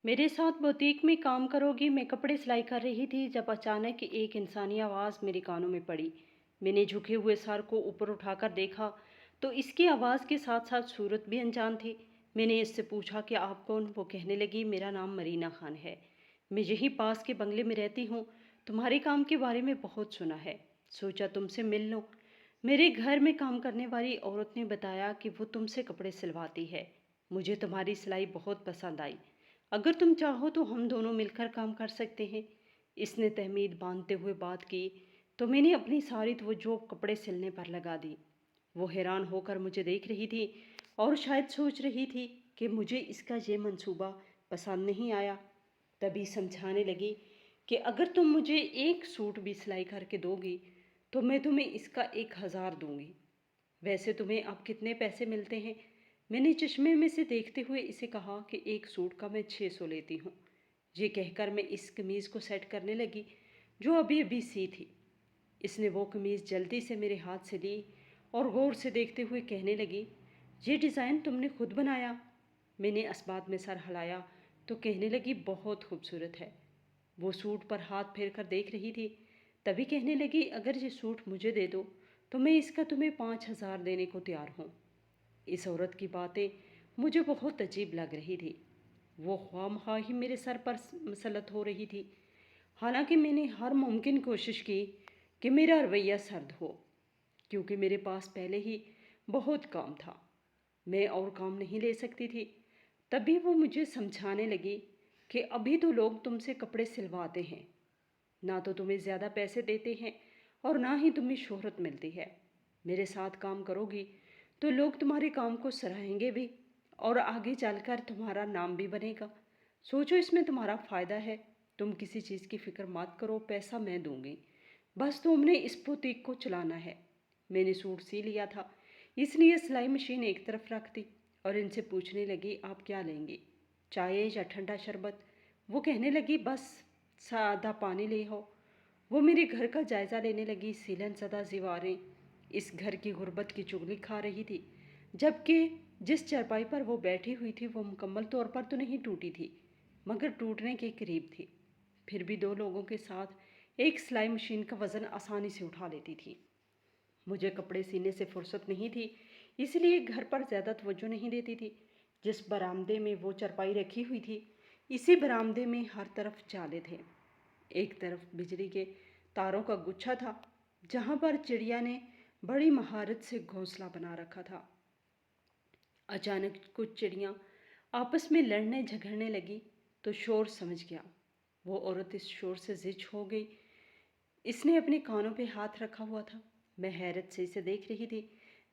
मेरे साथ बुटीक में काम करोगी? मैं कपड़े सिलाई कर रही थी जब अचानक एक इंसानी आवाज़ मेरे कानों में पड़ी। मैंने झुके हुए सर को ऊपर उठाकर देखा तो इसकी आवाज़ के साथ साथ सूरत भी अनजान थी। मैंने इससे पूछा कि आप कौन? वो कहने लगी, मेरा नाम मरीना खान है। मैं यहीं पास के बंगले में रहती हूँ। तुम्हारे काम के बारे में बहुत सुना है, सोचा तुमसे मिल लूँ। मेरे घर में काम करने वाली औरत ने बताया कि वो तुमसे कपड़े सिलवाती है। मुझे तुम्हारी सिलाई बहुत पसंद आई। अगर तुम चाहो तो हम दोनों मिलकर काम कर सकते हैं। इसने तहमीद बांधते हुए बात की तो मैंने अपनी सारी तवज्जो कपड़े सिलने पर लगा दी। वो हैरान होकर मुझे देख रही थी और शायद सोच रही थी कि मुझे इसका ये मंसूबा पसंद नहीं आया। तभी समझाने लगी कि अगर तुम मुझे एक सूट भी सिलाई करके दोगी तो मैं तुम्हें इसका 1,000 दूंगी। वैसे तुम्हें अब कितने पैसे मिलते हैं? मैंने चश्मे में से देखते हुए इसे कहा कि एक सूट का मैं 600 लेती हूँ। ये कहकर मैं इस कमीज़ को सेट करने लगी जो अभी अभी सी थी। इसने वो कमीज़ जल्दी से मेरे हाथ से ली और गौर से देखते हुए कहने लगी, ये डिज़ाइन तुमने खुद बनाया? मैंने इस्बात में सर हिलाया तो कहने लगी, बहुत खूबसूरत है। वो सूट पर हाथ फेर कर देख रही थी। तभी कहने लगी, अगर ये सूट मुझे दे दो तो मैं इसका तुम्हें 5,000 देने को तैयार हूँ। इस औरत की बातें मुझे बहुत अजीब लग रही थी। वो ख्वामखा ही मेरे सर पर मसलत हो रही थी। हालांकि मैंने हर मुमकिन कोशिश की कि मेरा रवैया सर्द हो, क्योंकि मेरे पास पहले ही बहुत काम था। मैं और काम नहीं ले सकती थी। तभी वो मुझे समझाने लगी कि अभी तो लोग तुमसे कपड़े सिलवाते हैं, ना तो तुम्हें ज़्यादा पैसे देते हैं और ना ही तुम्हें शोहरत मिलती है। मेरे साथ काम करोगी तो लोग तुम्हारे काम को सराहेंगे भी और आगे चलकर तुम्हारा नाम भी बनेगा। सोचो, इसमें तुम्हारा फ़ायदा है। तुम किसी चीज़ की फ़िक्र मत करो, पैसा मैं दूंगी। बस तुमने इस बुटीक को चलाना है। मैंने सूट सी लिया था, इसलिए सिलाई मशीन एक तरफ रख दी और इनसे पूछने लगी, आप क्या लेंगी, चाय या ठंडा शरबत? वो कहने लगी, बस सादा पानी ले हो। वो मेरे घर का जायज़ा लेने लगी। सीलन सदा दीवारें इस घर की गुर्बत की चुगली खा रही थी, जबकि जिस चारपाई पर वो बैठी हुई थी वो मुकम्मल तौर पर तो नहीं टूटी थी, मगर टूटने के करीब थी। फिर भी दो लोगों के साथ एक सिलाई मशीन का वज़न आसानी से उठा लेती थी। मुझे कपड़े सीने से फुर्सत नहीं थी, इसलिए घर पर ज़्यादा तवज्जो नहीं देती थी। जिस बरामदे में वो चारपाई रखी हुई थी, इसी बरामदे में हर तरफ जाले थे। एक तरफ बिजली के तारों का गुच्छा था, जहाँ पर चिड़िया ने बड़ी महारत से घोंसला बना रखा था। अचानक कुछ चिड़ियाँ आपस में लड़ने झगड़ने लगी तो शोर समझ गया। वो औरत इस शोर से जिज हो गई। इसने अपने कानों पे हाथ रखा हुआ था। मैं हैरत से इसे देख रही थी,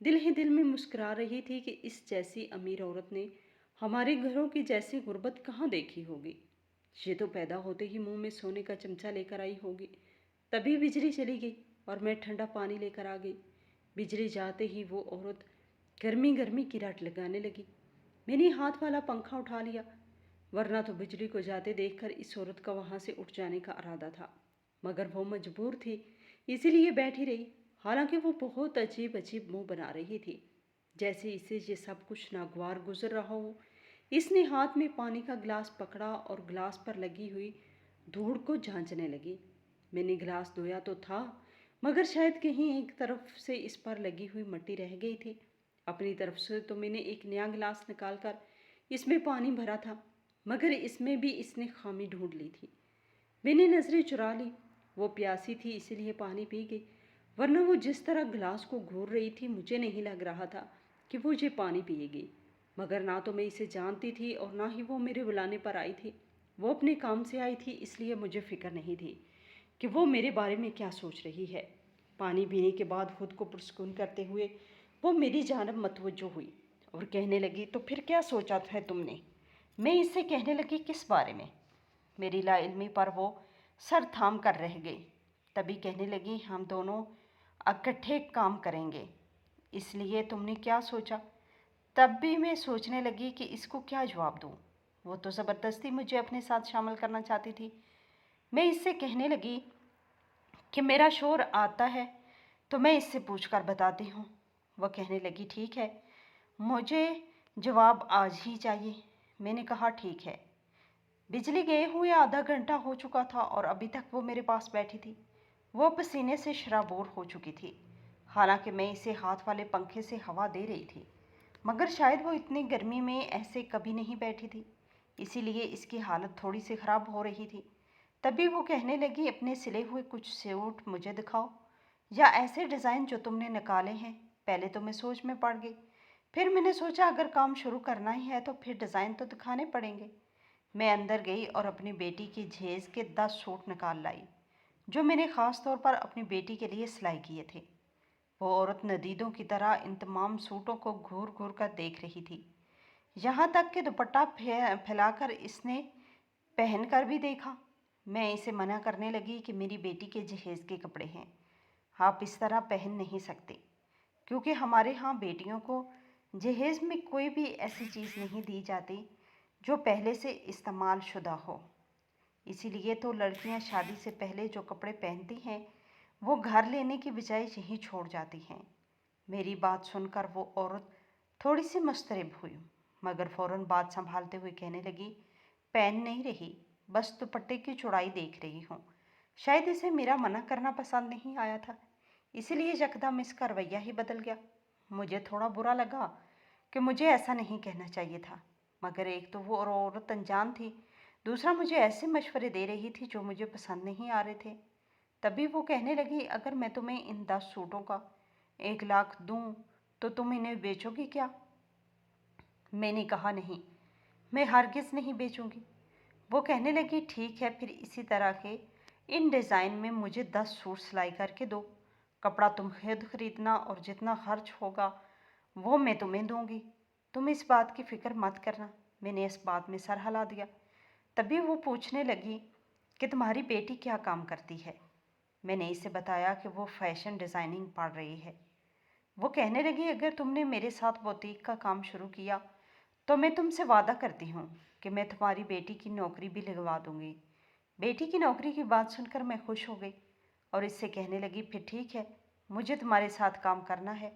दिल ही दिल में मुस्कुरा रही थी कि इस जैसी अमीर औरत ने हमारे घरों की जैसी गुर्बत कहाँ देखी होगी। ये तो पैदा होते ही मुंह में सोने का चमचा लेकर आई होगी। तभी बिजली चली गई और मैं ठंडा पानी लेकर आ गई। बिजली जाते ही वो औरत गर्मी गर्मी की रट लगाने लगी। मैंने हाथ वाला पंखा उठा लिया, वरना तो बिजली को जाते देखकर इस औरत का वहाँ से उठ जाने का इरादा था, मगर वो मजबूर थी, इसीलिए बैठी रही। हालांकि वो बहुत अजीब अजीब मुंह बना रही थी, जैसे इसे ये सब कुछ नागवार गुजर रहा हो। इसने हाथ में पानी का गिलास पकड़ा और गिलास पर लगी हुई धूड़ को जांचने लगी। मैंने गिलास धोया तो था, मगर शायद कहीं एक तरफ से इस पर लगी हुई मिट्टी रह गई थी। अपनी तरफ से तो मैंने एक नया गिलास निकालकर इसमें पानी भरा था, मगर इसमें भी इसने खामी ढूंढ ली थी। मैंने नजरें चुरा ली। वो प्यासी थी इसीलिए पानी पी गई, वरना वो जिस तरह गिलास को घूर रही थी मुझे नहीं लग रहा था कि वो ये पानी पिएगी। मगर ना तो मैं इसे जानती थी और ना ही वो मेरे बुलाने पर आई थी। वो अपने काम से आई थी, इसलिए मुझे फिक्र नहीं थी कि वो मेरे बारे में क्या सोच रही है। पानी पीने के बाद खुद को पुरस्कुन करते हुए वो मेरी जानब मतवज्जो हुई और कहने लगी, तो फिर क्या सोचा है तुमने? मैं इससे कहने लगी, किस बारे में? मेरी लाइल्मी पर वो सर थाम कर रह गई। तभी कहने लगी, हम दोनों इकट्ठे काम करेंगे। इसलिए तुमने क्या सोचा? तब भी मैं सोचने लगी कि इसको क्या जवाब दूँ। वो तो ज़बरदस्ती मुझे अपने साथ शामिल करना चाहती थी। मैं इससे कहने लगी कि मेरा शोर आता है तो मैं इससे पूछकर बताती हूँ। वह कहने लगी, ठीक है, मुझे जवाब आज ही चाहिए। मैंने कहा, ठीक है, बिजली गए हुए आधा घंटा हो चुका था और अभी तक वो मेरे पास बैठी थी। वो पसीने से शराबोर हो चुकी थी। हालांकि मैं इसे हाथ वाले पंखे से हवा दे रही थी, मगर शायद वो इतनी गर्मी में ऐसे कभी नहीं बैठी थी, इसीलिए इसकी हालत थोड़ी सी खराब हो रही थी। तभी वो कहने लगी, अपने सिले हुए कुछ सूट मुझे दिखाओ, या ऐसे डिज़ाइन जो तुमने निकाले हैं। पहले तो मैं सोच में पड़ गई, फिर मैंने सोचा अगर काम शुरू करना ही है तो फिर डिज़ाइन तो दिखाने पड़ेंगे। मैं अंदर गई और अपनी बेटी की झेज के 10 सूट निकाल लाई, जो मैंने ख़ास तौर पर अपनी बेटी के लिए सिलाई किए थे। वो औरत नदीदों की तरह इन तमाम सूटों को घूर घूर कर देख रही थी। यहाँ तक कि दुपट्टा फैलाकर इसने पहन कर भी देखा। मैं इसे मना करने लगी कि मेरी बेटी के जहेज़ के कपड़े हैं, आप इस तरह पहन नहीं सकते, क्योंकि हमारे यहाँ बेटियों को जहेज़ में कोई भी ऐसी चीज़ नहीं दी जाती जो पहले से इस्तेमाल शुदा हो। इसीलिए तो लड़कियां शादी से पहले जो कपड़े पहनती हैं वो घर लेने की बजाय यहीं छोड़ जाती हैं। मेरी बात सुनकर वो औरत थोड़ी सी मुस्तरब हुई, मगर फौरन बात संभालते हुए कहने लगी, पहन नहीं रही, बस दुपट्टे की चौड़ाई देख रही हूँ। शायद इसे मेरा मना करना पसंद नहीं आया था, इसलिए यकदम इसका रवैया ही बदल गया। मुझे थोड़ा बुरा लगा कि मुझे ऐसा नहीं कहना चाहिए था, मगर एक तो वो औरत अनजान थी, दूसरा मुझे ऐसे मशवरे दे रही थी जो मुझे पसंद नहीं आ रहे थे। तभी वो कहने लगी, अगर मैं तुम्हें इन 10 सूटों का 1 लाख दूं तो तुम इन्हें बेचोगी क्या? मैंने कहा, नहीं, मैं हरगिज़ नहीं बेचूंगी। वो कहने लगी, ठीक है, फिर इसी तरह के इन डिज़ाइन में मुझे 10 सूट सिलाई करके दो। कपड़ा तुम खुद खरीदना और जितना खर्च होगा वो मैं तुम्हें दूंगी। तुम इस बात की फ़िक्र मत करना। मैंने इस बात में सर हिला दिया। तभी वो पूछने लगी कि तुम्हारी बेटी क्या काम करती है। मैंने इसे बताया कि वो फैशन डिज़ाइनिंग पढ़ रही है। वो कहने लगी, अगर तुमने मेरे साथ बुटीक का काम शुरू किया तो मैं तुमसे वादा करती हूँ कि मैं तुम्हारी बेटी की नौकरी भी लगवा दूंगी। बेटी की नौकरी की बात सुनकर मैं खुश हो गई और इससे कहने लगी, फिर ठीक है, मुझे तुम्हारे साथ काम करना है।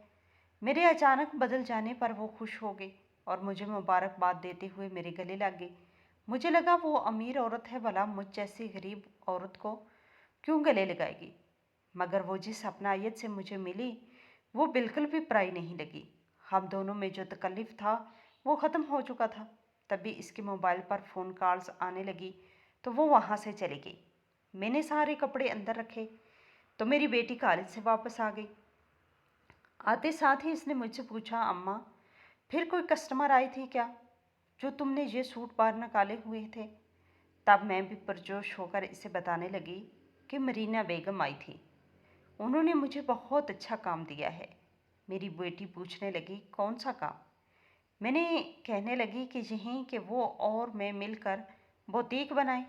मेरे अचानक बदल जाने पर वो खुश हो गई और मुझे मुबारकबाद देते हुए मेरे गले लग गई। मुझे लगा वो अमीर औरत है, भला मुझ जैसी गरीब औरत को क्यों गले लगाएगी। मगर वो जिस अपनायत से मुझे मिली वो बिल्कुल भी पराई नहीं लगी। हम दोनों में जो तकल्लुफ़ था वो ख़त्म हो चुका था। तभी इसके मोबाइल पर फ़ोन कॉल्स आने लगी तो वो वहाँ से चली गई। मैंने सारे कपड़े अंदर रखे तो मेरी बेटी कॉलेज से वापस आ गई। आते साथ ही इसने मुझसे पूछा, अम्मा, फिर कोई कस्टमर आई थी क्या जो तुमने ये सूट बाहर निकाले हुए थे? तब मैं भी पुरजोश होकर इसे बताने लगी कि मरीना बेगम आई थी। उन्होंने मुझे बहुत अच्छा काम दिया है। मेरी बेटी पूछने लगी, कौन सा काम? मैंने कहने लगी कि यहीं कि वो और मैं मिलकर बुटीक बनाएं।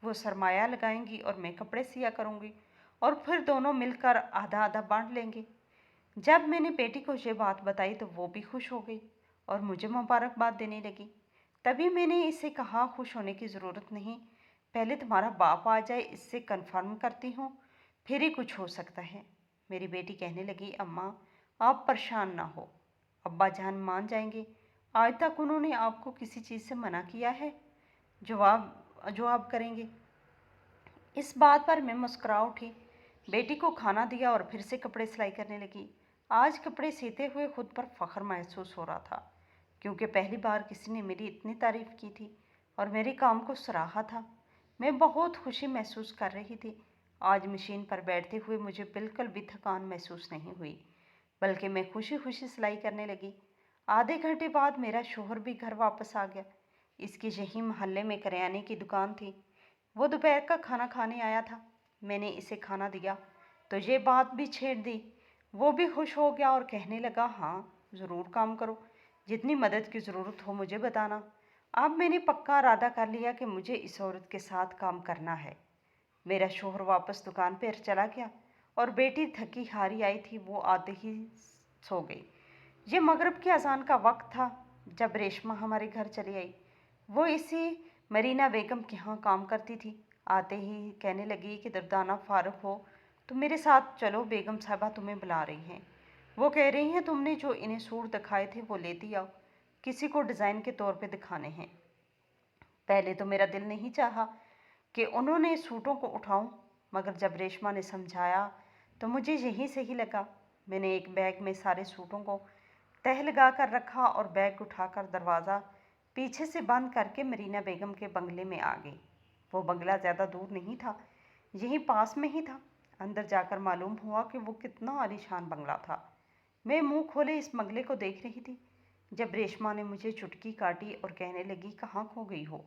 वो सरमाया लगाएंगी और मैं कपड़े सिया करूंगी और फिर दोनों मिलकर आधा आधा बांट लेंगे। जब मैंने बेटी को ये बात बताई तो वो भी खुश हो गई और मुझे मुबारकबाद देने लगी। तभी मैंने इसे कहा, खुश होने की ज़रूरत नहीं, पहले तुम्हारा बाप आ जाए, इससे कन्फर्म करती हूँ, फिर ही कुछ हो सकता है। मेरी बेटी कहने लगी, अम्मा, आप परेशान ना हो, अब्बा जान मान जाएंगे। आज तक उन्होंने आपको किसी चीज़ से मना किया है जो आप करेंगे? इस बात पर मैं मुस्कुरा उठी, बेटी को खाना दिया और फिर से कपड़े सिलाई करने लगी। आज कपड़े सीते हुए खुद पर फख्र महसूस हो रहा था, क्योंकि पहली बार किसी ने मेरी इतनी तारीफ़ की थी और मेरे काम को सराहा था। मैं बहुत खुशी महसूस कर रही थी। आज मशीन पर बैठते हुए मुझे बिल्कुल भी थकान महसूस नहीं हुई, बल्कि मैं खुशी खुशी सिलाई करने लगी। आधे घंटे बाद मेरा शोहर भी घर वापस आ गया। इसकी यही मोहल्ले में करियाने की दुकान थी। वो दोपहर का खाना खाने आया था। मैंने इसे खाना दिया तो ये बात भी छेड़ दी। वो भी खुश हो गया और कहने लगा, हाँ, ज़रूर काम करो, जितनी मदद की ज़रूरत हो मुझे बताना। अब मैंने पक्का इरादा कर लिया कि मुझे इस औरत के साथ काम करना है। मेरा शोहर वापस दुकान पर चला गया और बेटी थकी हारी आई थी, वो आते ही सो गई। ये मगरिब की अजान का वक्त था जब रेशमा हमारे घर चली आई। वो इसी मरीना बेगम के यहाँ काम करती थी। आते ही कहने लगी कि दर्दाना फारुक हो तो मेरे साथ चलो, बेगम साहबा तुम्हें बुला रही हैं। वो कह रही हैं तुमने जो इन्हें सूट दिखाए थे वो लेती आओ, किसी को डिज़ाइन के तौर पे दिखाने हैं। पहले तो मेरा दिल नहीं चाहा कि उन्होंने सूटों को उठाऊं, मगर जब रेशमा ने समझाया तो मुझे यही सही लगा। मैंने एक बैग में सारे सूटों को तह लगा कर रखा और बैग उठाकर दरवाज़ा पीछे से बंद करके मरीना बेगम के बंगले में आ गई। वो बंगला ज़्यादा दूर नहीं था, यहीं पास में ही था। अंदर जाकर मालूम हुआ कि वो कितना आलीशान बंगला था। मैं मुंह खोले इस बंगले को देख रही थी जब रेशमा ने मुझे चुटकी काटी और कहने लगी, कहाँ खो गई हो?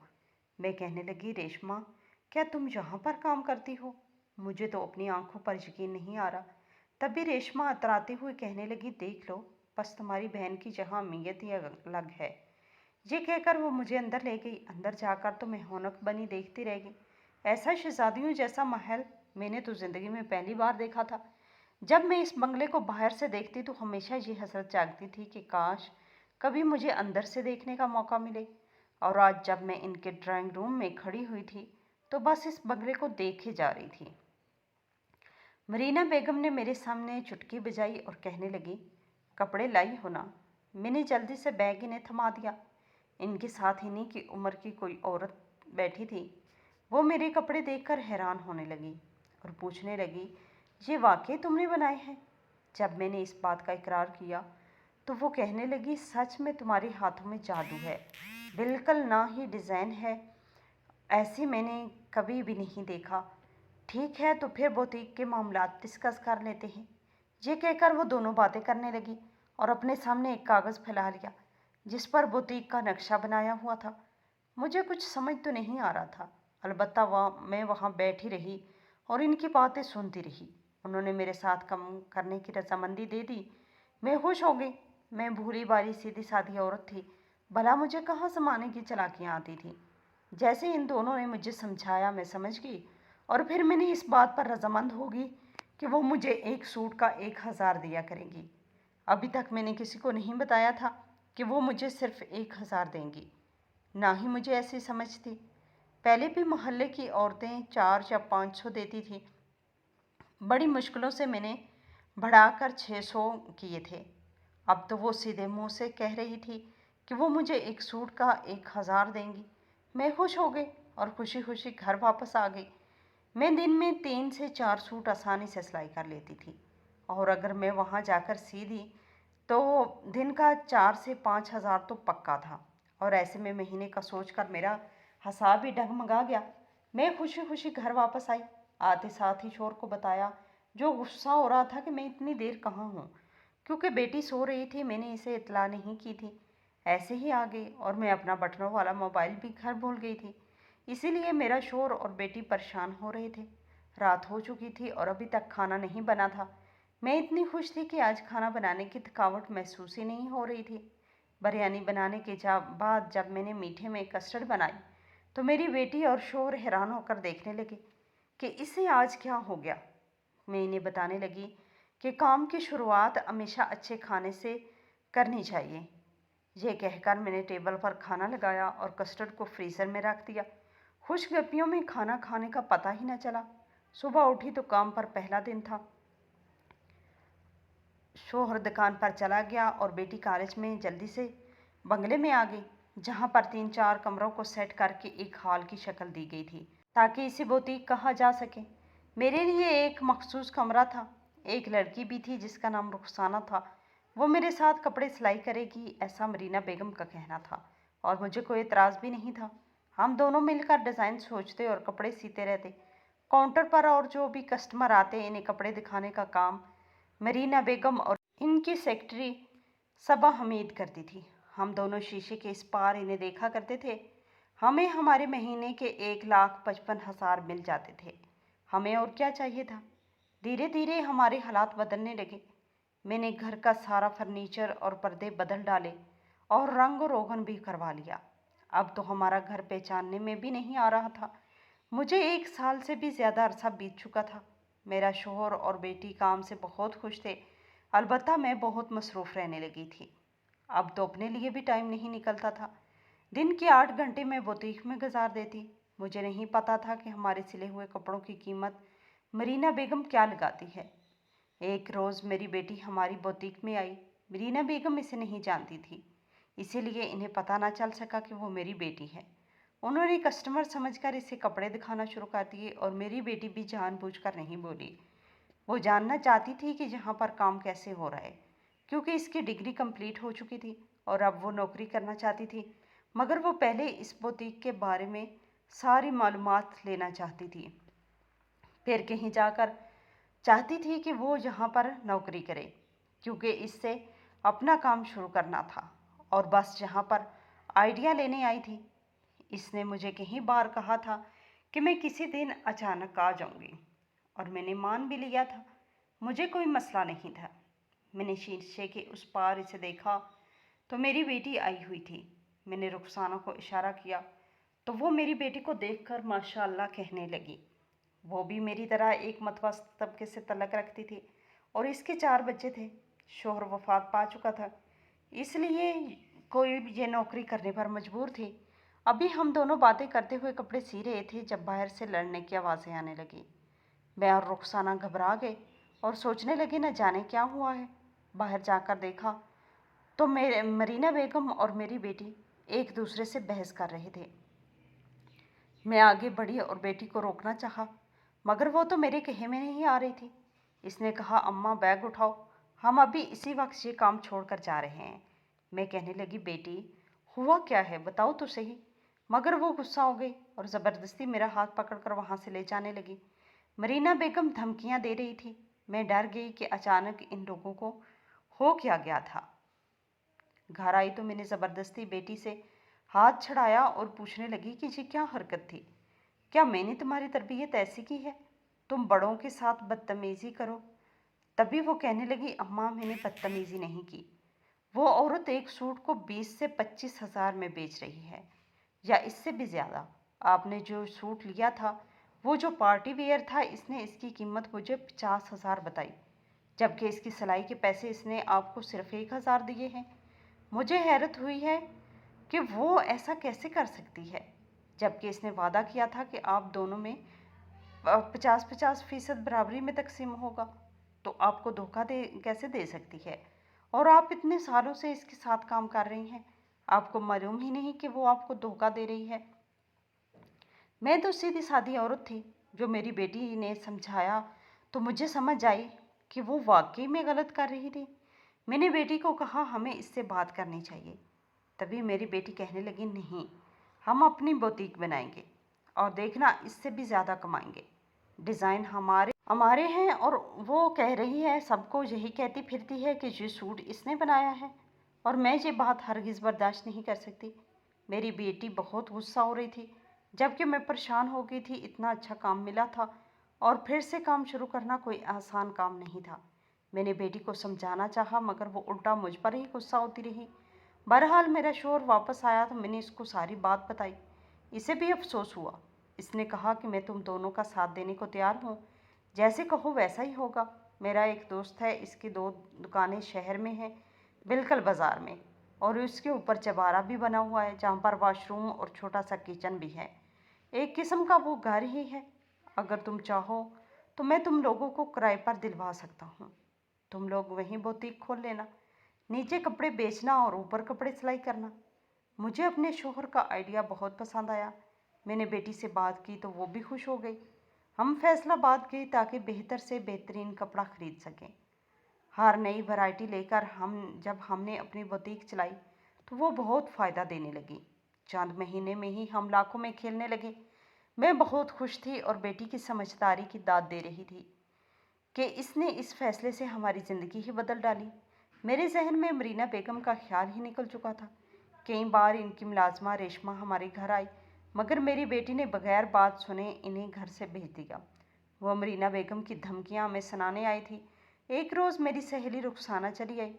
मैं कहने लगी, रेशमा, क्या तुम यहाँ पर काम करती हो? मुझे तो अपनी आंखों पर यकीन नहीं आ रहा। तभी रेशमा अतराते हुए कहने लगी, देख लो, बस तुम्हारी बहन की जहाँ अहमियत ही अलग है। ये कहकर वो मुझे अंदर ले गई। अंदर जाकर तो मैं हौनक बनी देखती रह गई। ऐसा शहजादियों जैसा महल मैंने तो ज़िंदगी में पहली बार देखा था। जब मैं इस बंगले को बाहर से देखती तो हमेशा ये हसरत जागती थी कि काश कभी मुझे अंदर से देखने का मौका मिले। और आज जब मैं इनके ड्राइंग रूम में खड़ी हुई थी तो बस इस बंगले को देखे जा रही थी। मरीना बेगम ने मेरे सामने चुटकी बजाई और कहने लगी, कपड़े लाई हो ना? मैंने जल्दी से बैग इन्हें थमा दिया। इनके साथ इन्हीं की उम्र की कोई औरत बैठी थी। वो मेरे कपड़े देखकर हैरान होने लगी और पूछने लगी, ये वाकई तुमने बनाए हैं? जब मैंने इस बात का इकरार किया तो वो कहने लगी, सच में तुम्हारे हाथों में जादू है। बिल्कुल ना ही डिज़ाइन है, ऐसी मैंने कभी भी नहीं देखा। ठीक है, तो फिर बुटीक के मामलात डिस्कस कर लेते हैं। ये कहकर वो दोनों बातें करने लगी और अपने सामने एक कागज़ फैला लिया जिस पर बुटीक का नक्शा बनाया हुआ था। मुझे कुछ समझ तो नहीं आ रहा था, अलबत्ता मैं वहाँ बैठी रही और इनकी बातें सुनती रही। उन्होंने मेरे साथ काम करने की रजामंदी दे दी। मैं खुश हो गई। मैं भूरी बारी सीधी सादी औरत थी, भला मुझे कहाँ ज़माने की चालाकियाँ आती थी। जैसे इन दोनों ने मुझे समझाया मैं समझ गई और फिर मैंने इस बात पर रजामंद होगी कि वो मुझे एक सूट का 1000 दिया करेंगी। अभी तक मैंने किसी को नहीं बताया था कि वो मुझे सिर्फ 1000 देंगी, ना ही मुझे ऐसी समझ थी। पहले भी मोहल्ले की औरतें 4 या 500 देती थी। बड़ी मुश्किलों से मैंने बढ़ाकर 600 किए थे। अब तो वो सीधे मुंह से कह रही थी कि वो मुझे एक सूट का 1000 देंगी। मैं खुश हो गई और खुशी खुशी घर वापस आ गई। मैं दिन में 3 से 4 सूट आसानी से सिलाई कर लेती थी और अगर मैं वहाँ जाकर सीधी तो दिन का 4 से 5 हज़ार तो पक्का था। और ऐसे में महीने का सोचकर मेरा हिसाब ही डगमगा गया। मैं खुशी खुशी घर वापस आई। आते साथ ही शोर को बताया, जो गुस्सा हो रहा था कि मैं इतनी देर कहाँ हूँ। क्योंकि बेटी सो रही थी, मैंने इसे इतला नहीं की थी। ऐसे ही आ गई और मैं अपना बटनों वाला मोबाइल भी घर भूल गई थी। इसीलिए मेरा शोर और बेटी परेशान हो रहे थे। रात हो चुकी थी और अभी तक खाना नहीं बना था। मैं इतनी खुश थी कि आज खाना बनाने की थकावट महसूस ही नहीं हो रही थी। बिरयानी बनाने के बाद जब मैंने मीठे में कस्टर्ड बनाई तो मेरी बेटी और शोहर हैरान होकर देखने लगे कि इसे आज क्या हो गया। मैं इन्हें बताने लगी कि काम की शुरुआत हमेशा अच्छे खाने से करनी चाहिए। यह कहकर मैंने टेबल पर खाना लगाया और कस्टर्ड को फ्रीज़र में रख दिया। खुशगपियों में खाना खाने का पता ही न चला। सुबह उठी तो काम पर पहला दिन था। शोहर दुकान पर चला गया और बेटी कॉलेज में जल्दी से बंगले में आ गई, जहाँ पर 3-4 कमरों को सेट करके एक हॉल की शक्ल दी गई थी ताकि इसे बुटीक कहा जा सके। मेरे लिए एक मखसूस कमरा था। एक लड़की भी थी जिसका नाम रुखसाना था। वो मेरे साथ कपड़े सिलाई करेगी, ऐसा मरीना बेगम का कहना था और मुझे कोई एतराज़ भी नहीं था। हम दोनों मिलकर डिज़ाइन सोचते और कपड़े सीते रहते। काउंटर पर और जो भी कस्टमर आते इन्हें कपड़े दिखाने का काम मरीना बेगम और इनकी सेक्रेटरी सबा हमीद करती थी। हम दोनों शीशे के इस पार इन्हें देखा करते थे। हमें हमारे महीने के 1,55,000 मिल जाते थे। हमें और क्या चाहिए था। धीरे धीरे हमारे हालात बदलने लगे। मैंने घर का सारा फर्नीचर और पर्दे बदल डाले और रंग रोगन भी करवा लिया। अब तो हमारा घर पहचानने में भी नहीं आ रहा था। मुझे 1 साल से भी ज़्यादा अरसा बीत चुका था। मेरा शोहर और बेटी काम से बहुत खुश थे, अलबत्ता मैं बहुत मसरूफ़ रहने लगी थी। अब तो अपने लिए भी टाइम नहीं निकलता था। दिन के 8 घंटे मैं बुटीक में गुजार देती। मुझे नहीं पता था कि हमारे सिले हुए कपड़ों की कीमत मरीना बेगम क्या लगाती है। एक रोज़ मेरी बेटी हमारी बुटीक में आई। मरीना बेगम इसे नहीं जानती थी, इसीलिए इन्हें पता ना चल सका कि वो मेरी बेटी है। उन्होंने कस्टमर समझकर इसे कपड़े दिखाना शुरू कर दिए और मेरी बेटी भी जानबूझकर नहीं बोली। वो जानना चाहती थी कि यहाँ पर काम कैसे हो रहा है, क्योंकि इसकी डिग्री कंप्लीट हो चुकी थी और अब वो नौकरी करना चाहती थी। मगर वो पहले इस बुटीक के बारे में सारी मालूमात लेना चाहती थी, फिर कहीं जाकर चाहती थी कि वो यहाँ पर नौकरी करे, क्योंकि इससे अपना काम शुरू करना था और बस यहाँ पर आइडिया लेने आई थी। इसने मुझे कई बार कहा था कि मैं किसी दिन अचानक आ जाऊंगी और मैंने मान भी लिया था। मुझे कोई मसला नहीं था। मैंने शीशे के उस पार इसे देखा तो मेरी बेटी आई हुई थी। मैंने रुखसाना को इशारा किया तो वो मेरी बेटी को देखकर माशाअल्लाह कहने लगी। वो भी मेरी तरह एक मतवस्त तबके से तल्लक रखती थी और इसके 4 बच्चे थे। शोहर वफात पा चुका था, इसलिए कोई भी ये नौकरी करने पर मजबूर थी। अभी हम दोनों बातें करते हुए कपड़े सी रहे थे जब बाहर से लड़ने की आवाज़ें आने लगी। मैं और रुखसाना घबरा गए और सोचने लगे न जाने क्या हुआ है। बाहर जाकर देखा तो मेरे मरीना बेगम और मेरी बेटी एक दूसरे से बहस कर रहे थे। मैं आगे बढ़ी और बेटी को रोकना चाहा, मगर वो तो मेरे कहे में नहीं आ रही थी। इसने कहा, अम्मा बैग उठाओ, हम अभी इसी वक्त ये काम छोड़कर जा रहे हैं। मैं कहने लगी, बेटी हुआ क्या है, बताओ तो सही। मगर वो गुस्सा हो गई और ज़बरदस्ती मेरा हाथ पकड़कर वहाँ से ले जाने लगी। मरीना बेगम धमकियाँ दे रही थी। मैं डर गई कि अचानक इन लोगों को हो क्या गया था। घर आई तो मैंने ज़बरदस्ती बेटी से हाथ छड़ाया और पूछने लगी कि ये क्या हरकत थी। क्या मैंने तुम्हारी तरबियत ऐसी की है, तुम बड़ों के साथ बदतमीज़ी करो? तभी वो कहने लगी, अम्मा मैंने बदतमीज़ी नहीं की। वो औरत एक सूट को 20 से 25 हज़ार में बेच रही है, या इससे भी ज़्यादा। आपने जो सूट लिया था वो जो पार्टी वेयर था, इसने इसकी कीमत मुझे 50 हज़ार बताई, जबकि इसकी सिलाई के पैसे इसने आपको सिर्फ 1 हज़ार दिए हैं। मुझे हैरत हुई है कि वो ऐसा कैसे कर सकती है, जबकि इसने वादा किया था कि आप दोनों में 50-50% बराबरी में तकसीम होगा। तो आपको धोखा दे कैसे दे सकती है? और आप इतने सालों से इसके साथ काम कर रही हैं, आपको मालूम ही नहीं कि वो आपको धोखा दे रही है? मैं तो सीधी सादी औरत थी। जो मेरी बेटी ने समझाया तो मुझे समझ आई कि वो वाकई में गलत कर रही थी। मैंने बेटी को कहा, हमें इससे बात करनी चाहिए। तभी मेरी बेटी कहने लगी, नहीं, हम अपनी बुटीक बनाएंगे और देखना इससे भी ज़्यादा कमाएंगे। डिज़ाइन हमारे हमारे हैं और वो कह रही है, सबको यही कहती फिरती है कि ये सूट इसने बनाया है, और मैं ये बात हरगिज़ बर्दाश्त नहीं कर सकती। मेरी बेटी बहुत गुस्सा हो रही थी, जबकि मैं परेशान हो गई थी। इतना अच्छा काम मिला था और फिर से काम शुरू करना कोई आसान काम नहीं था। मैंने बेटी को समझाना चाहा, मगर वो उल्टा मुझ पर ही गुस्सा होती रही। बहरहाल मेरा शोहर वापस आया तो मैंने इसको सारी बात बताई। इसे भी अफसोस हुआ। इसने कहा कि मैं तुम दोनों का साथ देने को तैयार हूँ, जैसे कहो वैसा ही होगा। मेरा एक दोस्त है, इसकी 2 दुकानें शहर में हैं, बिल्कुल बाज़ार में, और उसके ऊपर चबारा भी बना हुआ है, जहाँ पर वॉशरूम और छोटा सा किचन भी है। एक किस्म का वो घर ही है। अगर तुम चाहो तो मैं तुम लोगों को किराए पर दिलवा सकता हूँ। तुम लोग वहीं बुटीक खोल लेना, नीचे कपड़े बेचना और ऊपर कपड़े सिलाई करना। मुझे अपने शोहर का आइडिया बहुत पसंद आया। मैंने बेटी से बात की तो वो भी खुश हो गई। हम फैसलाबाद गए ताकि बेहतर से बेहतरीन कपड़ा खरीद सकें। हर नई वैरायटी लेकर जब हमने अपनी बुटीक चलाई तो वो बहुत फ़ायदा देने लगी। चंद महीने में ही हम लाखों में खेलने लगे। मैं बहुत खुश थी और बेटी की समझदारी की दाद दे रही थी कि इसने इस फैसले से हमारी ज़िंदगी ही बदल डाली। मेरे जहन में मरीना बेगम का ख्याल ही निकल चुका था। कई बार इनकी मुलाजमा रेशमा हमारे घर आई, मगर मेरी बेटी ने बगैर बात सुने इन्हें घर से भेज दिया। वह मरीना बेगम की धमकियां हमें सुनाने आई थी। एक रोज़ मेरी सहेली रुखसाना चली आई,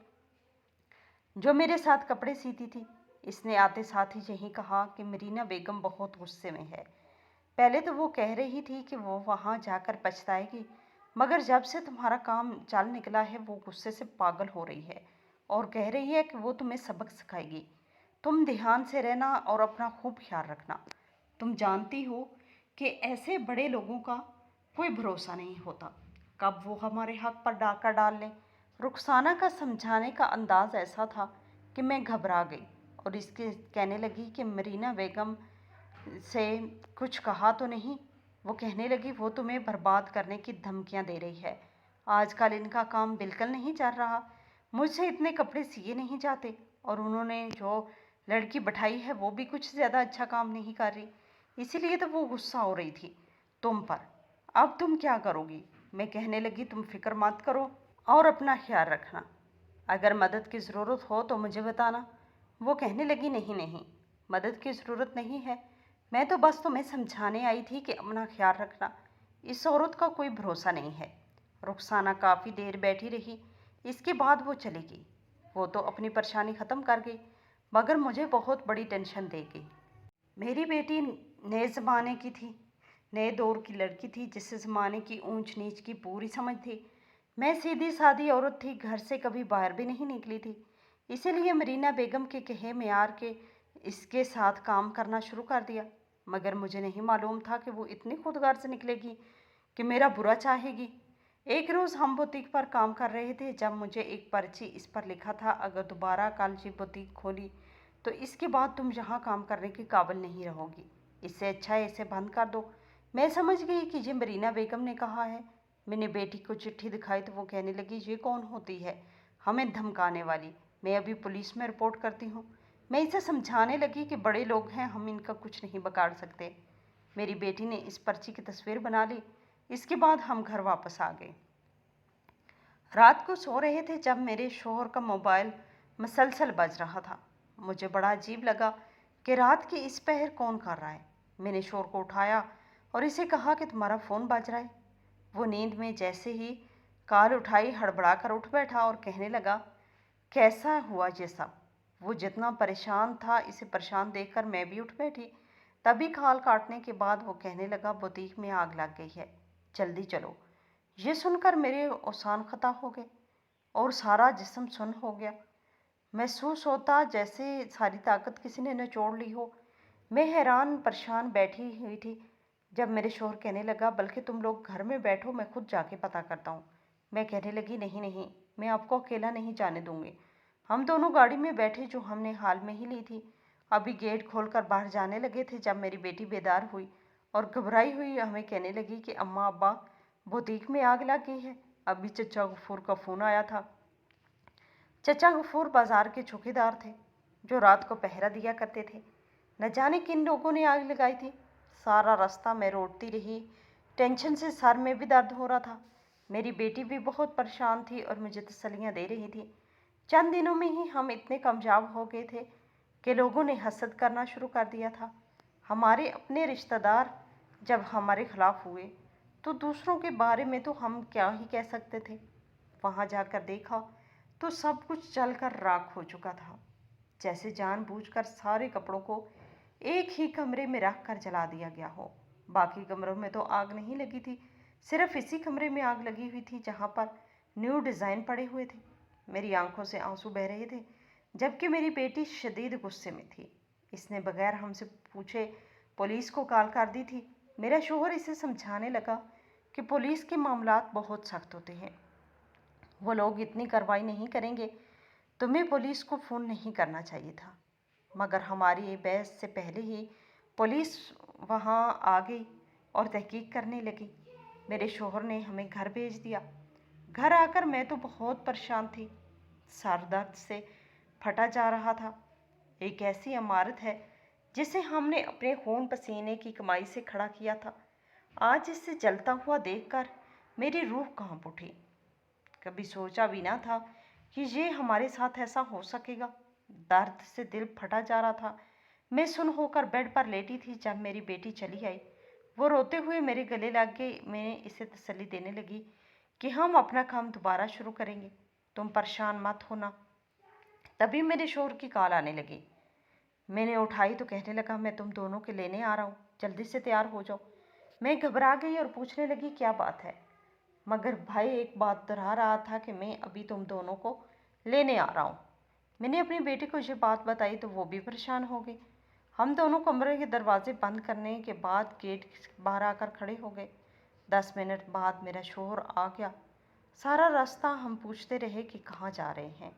जो मेरे साथ कपड़े सीती थी। इसने आते साथ ही यही कहा कि मरीना बेगम बहुत गुस्से में है। पहले तो वो कह रही थी कि वो वहाँ जाकर पछताएगी, मगर जब से तुम्हारा काम चल निकला है वो गुस्से से पागल हो रही है और कह रही है कि वो तुम्हें सबक सिखाएगी। तुम ध्यान से रहना और अपना खूब ख्याल रखना। तुम जानती हो कि ऐसे बड़े लोगों का कोई भरोसा नहीं होता, कब वो हमारे हक पर डाका डाल लें। रुखसाना का समझाने का अंदाज़ ऐसा था कि मैं घबरा गई और इसके कहने लगी कि मरीना बेगम سے کچھ کہا تو نہیں؟ وہ کہنے لگی وہ تمہیں برباد کرنے کی دھمکیاں دے رہی ہے۔ آج کل ان کا کام بالکل نہیں چل رہا، مجھ سے اتنے کپڑے سیے نہیں جاتے، اور انہوں نے جو لڑکی بٹھائی ہے وہ بھی کچھ زیادہ اچھا کام نہیں کر رہی، اسی لیے تو وہ غصہ ہو رہی تھی تم پر۔ اب تم کیا کرو گی؟ میں کہنے لگی تم فکر مت کرو اور اپنا خیال رکھنا، اگر مدد کی ضرورت ہو تو مجھے بتانا۔ وہ کہنے لگی نہیں نہیں، مدد کی ضرورت نہیں ہے، میں تو بس تمہیں سمجھانے آئی تھی کہ اپنا خیال رکھنا، اس عورت کا کوئی بھروسہ نہیں ہے۔ رخسانہ کافی دیر بیٹھی رہی، اس کے بعد وہ چلی گئی۔ وہ تو اپنی پریشانی ختم کر گئی، مگر مجھے بہت بڑی ٹینشن دے گئی۔ میری بیٹی نئے زمانے کی تھی، نئے دور کی لڑکی تھی جسے زمانے کی اونچ نیچ کی پوری سمجھ تھی۔ میں سیدھی سادی عورت تھی، گھر سے کبھی باہر بھی نہیں نکلی تھی، اسی لیے مرینا بیگم کے کہے معیار کے اس کے ساتھ کام کرنا شروع کر دیا، مگر مجھے نہیں معلوم تھا کہ وہ اتنی خودغرض سے نکلے گی کہ میرا برا چاہے گی۔ ایک روز ہم بوتیک پر کام کر رہے تھے جب مجھے ایک پرچی اس پر لکھا تھا اگر دوبارہ کل یہ بوتیک کھولی تو اس کے بعد تم یہاں کام کرنے کے قابل نہیں رہو گی، اس سے اچھا ہے اسے بند کر دو۔ میں سمجھ گئی کہ یہ مرینا بیگم نے کہا ہے۔ میں نے بیٹی کو چٹھی دکھائی تو وہ کہنے لگی یہ کون ہوتی ہے ہمیں دھمکانے والی، میں ابھی پولیس میں رپورٹ کرتی ہوں۔ میں اسے سمجھانے لگی کہ بڑے لوگ ہیں، ہم ان کا کچھ نہیں بگاڑ سکتے۔ میری بیٹی نے اس پرچی کی تصویر بنا لی، اس کے بعد ہم گھر واپس آ گئے۔ رات کو سو رہے تھے جب میرے شوہر کا موبائل مسلسل بج رہا تھا۔ مجھے بڑا عجیب لگا کہ رات کے اس پہر کون کر رہا ہے۔ میں نے شوہر کو اٹھایا اور اسے کہا کہ تمہارا فون بج رہا ہے۔ وہ نیند میں جیسے ہی کال اٹھائی ہڑبڑا کر اٹھ بیٹھا اور کہنے لگا کیسا ہوا یہ سب؟ وہ جتنا پریشان تھا اسے پریشان دیکھ کر میں بھی اٹھ بیٹھی۔ تبھی کال کاٹنے کے بعد وہ کہنے لگا بوتیک میں آگ لگ گئی ہے، جلدی چلو۔ یہ سن کر میرے اوسان خطا ہو گئے اور سارا جسم سن ہو گیا، محسوس ہوتا جیسے ساری طاقت کسی نے نچوڑ لی ہو۔ میں حیران پریشان بیٹھی ہوئی تھی جب میرے شوہر کہنے لگا بلکہ تم لوگ گھر میں بیٹھو، میں خود جا کے پتہ کرتا ہوں۔ میں کہنے لگی نہیں نہیں، میں آپ کو اکیلا نہیں جانے دوں گی۔ ہم دونوں گاڑی میں بیٹھے جو ہم نے حال میں ہی لی تھی، ابھی گیٹ کھول کر باہر جانے لگے تھے جب میری بیٹی بیدار ہوئی اور گھبرائی ہوئی ہمیں کہنے لگی کہ اماں ابا بوتیک میں آگ لگ گئی ہے، ابھی چچا غفور کا فون آیا تھا۔ چچا غفور بازار کے چوکیدار تھے جو رات کو پہرا دیا کرتے تھے، نہ جانے کن لوگوں نے آگ لگائی تھی۔ سارا راستہ میں روٹتی رہی، ٹینشن سے سر میں بھی درد ہو رہا تھا۔ میری بیٹی بھی بہت پریشان تھی اور مجھے تسلیاں دے رہی تھی۔ چند دنوں میں ہی ہم اتنے کامیاب ہو گئے تھے کہ لوگوں نے حسد کرنا شروع کر دیا تھا۔ ہمارے اپنے رشتہ دار جب ہمارے خلاف ہوئے تو دوسروں کے بارے میں تو ہم کیا ہی کہہ سکتے تھے۔ وہاں جا کر دیکھا تو سب کچھ جل کر راکھ ہو چکا تھا، جیسے جان بوجھ کر سارے کپڑوں کو ایک ہی کمرے میں رکھ کر جلا دیا گیا ہو۔ باقی کمروں میں تو آگ نہیں لگی تھی، صرف اسی کمرے میں آگ لگی ہوئی تھی جہاں پر نیو ڈیزائن پڑے ہوئے تھے۔ میری آنکھوں سے آنسو بہہ رہے تھے جبکہ میری بیٹی شدید غصے میں تھی۔ اس نے بغیر ہم سے پوچھے پولیس کو کال کر دی تھی۔ میرا شوہر اسے سمجھانے لگا کہ پولیس کے معاملات بہت سخت ہوتے ہیں، وہ لوگ اتنی کارروائی نہیں کریں گے، تمہیں پولیس کو فون نہیں کرنا چاہیے تھا۔ مگر ہماری بحث سے پہلے ہی پولیس وہاں آ گئی اور تحقیق کرنے لگی۔ میرے شوہر نے ہمیں گھر بھیج دیا۔ گھر آ کر میں تو بہت پریشان تھی، سر درد سے پھٹا جا رہا تھا۔ ایک ایسی عمارت ہے جسے ہم نے اپنے خون پسینے کی کمائی سے کھڑا کیا تھا، آج اسے جلتا ہوا دیکھ کر میری روح کانپ اٹھی۔ کبھی سوچا بھی نہ تھا کہ یہ ہمارے ساتھ ایسا ہو سکے گا۔ درد سے دل پھٹا جا رہا تھا۔ میں سن ہو کر بیڈ پر لیٹی تھی جب میری بیٹی چلی آئی۔ وہ روتے ہوئے میرے گلے لگ گئی۔ میں اسے تسلی دینے لگی کہ ہم اپنا کام دوبارہ شروع کریں گے، تم پریشان مت ہونا۔ تبھی میرے شوہر کی کال آنے لگی۔ میں نے اٹھائی تو کہنے لگا میں تم دونوں کے لینے آ رہا ہوں، جلدی سے تیار ہو جاؤ۔ میں گھبرا گئی اور پوچھنے لگی کیا بات ہے؟ مگر بھائی ایک بات دہرا رہا تھا کہ میں ابھی تم دونوں کو لینے آ رہا ہوں۔ میں نے اپنی بیٹی کو یہ بات بتائی تو وہ بھی پریشان ہو گئی۔ ہم دونوں کمرے کے دروازے بند کرنے کے بعد گیٹ باہر آ کر کھڑے ہو گئے۔ 10 منٹ بعد میرا شوہر آ گیا۔ سارا راستہ ہم پوچھتے رہے کہ کہاں جا رہے ہیں۔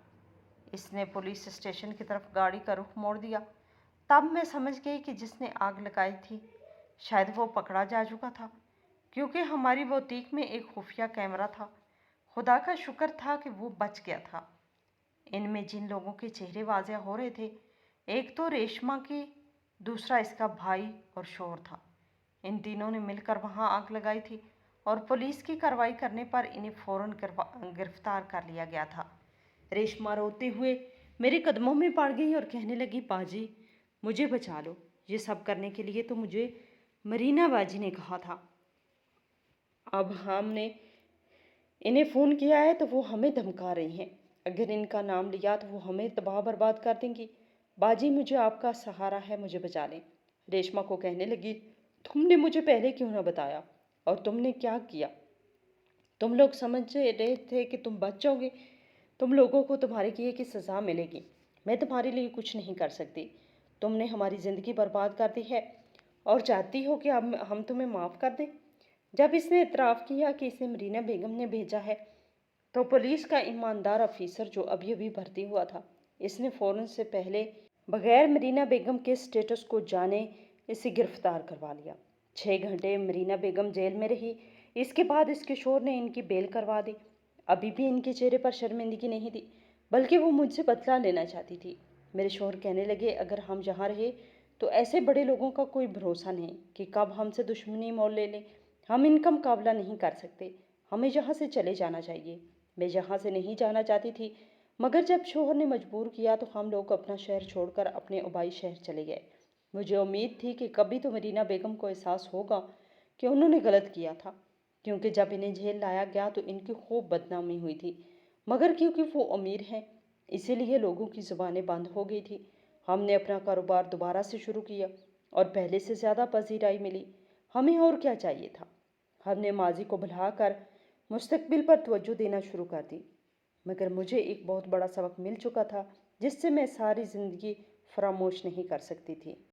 اس نے پولیس اسٹیشن کی طرف گاڑی کا رخ موڑ دیا۔ तब मैं समझ गई कि जिसने आग लगाई थी शायद वो पकड़ा जा चुका था, क्योंकि हमारी बुटीक में एक खुफिया कैमरा था। खुदा का शुक्र था कि वो बच गया था। इनमें जिन लोगों के चेहरे वाज़ेह हो रहे थे, एक तो रेशमा की, दूसरा इसका भाई और शौहर था। इन तीनों ने मिलकर वहां आग लगाई थी और पुलिस की कार्रवाई करने पर इन्हें फौरन गिरफ्तार कर लिया गया था। रेशमा रोते हुए मेरे कदमों में पड़ गई और कहने लगी, बाजी मुझे बचा लो, ये सब करने के लिए तो मुझे मरीना बाजी ने कहा था। अब हमने इन्हें फ़ोन किया है तो वो हमें धमका रही हैं। अगर इनका नाम लिया तो वो हमें तबाह बर्बाद कर देंगी। बाजी मुझे आपका सहारा है, मुझे बचा लें। रेशमा को कहने लगी, तुमने मुझे पहले क्यों ना बताया, और तुमने क्या किया? तुम लोग समझ रहे थे कि तुम बच जाओगे, तुम लोगों को तुम्हारे किए की सज़ा मिलेगी। मैं तुम्हारे लिए कुछ नहीं कर सकती। तुमने हमारी ज़िंदगी बर्बाद कर दी है और चाहती हो कि अब हम तुम्हें माफ़ कर दें। जब इसने इतराफ़ किया कि इसे मरीना बेगम ने भेजा है, तो पुलिस का ईमानदार अफीसर जो अभी अभी भर्ती हुआ था, इसने फ़ौरन से पहले बगैर मरीना बेगम के स्टेटस को जाने इसे गिरफ्तार करवा लिया। 6 घंटे मरीना बेगम जेल में रही। इसके बाद इसके शौहर ने इनकी बेल करवा दी। अभी भी इनके चेहरे पर शर्मिंदगी नहीं थी, बल्कि वो मुझसे बदला लेना चाहती थी। मेरे शौहर कहने लगे, अगर हम यहाँ रहे तो ऐसे बड़े लोगों का कोई भरोसा नहीं कि कब हमसे दुश्मनी मोल ले लें। हम इनका मुकाबला नहीं कर सकते, हमें यहाँ से चले जाना चाहिए। मैं यहाँ से नहीं जाना चाहती थी, मगर जब शौहर ने मजबूर किया तो हम लोग अपना शहर छोड़कर अपने आबाई शहर चले गए। मुझे उम्मीद थी कि कभी तो मरीना बेगम को एहसास होगा कि उन्होंने गलत किया था, क्योंकि जब इन्हें जेल लाया गया तो इनकी खूब बदनामी हुई थी। मगर क्योंकि वो अमीर हैं, इसीलिए लोगों की ज़ुबानें बंद हो गई थी। हमने अपना कारोबार दोबारा से शुरू किया और पहले से ज़्यादा पजीराई मिली। हमें और क्या चाहिए था? हमने माजी को भुलाकर मुस्तकबिल पर तवज्जो देना शुरू कर दी। मगर मुझे एक बहुत बड़ा सबक मिल चुका था, जिससे मैं सारी ज़िंदगी फरामोश नहीं कर सकती थी।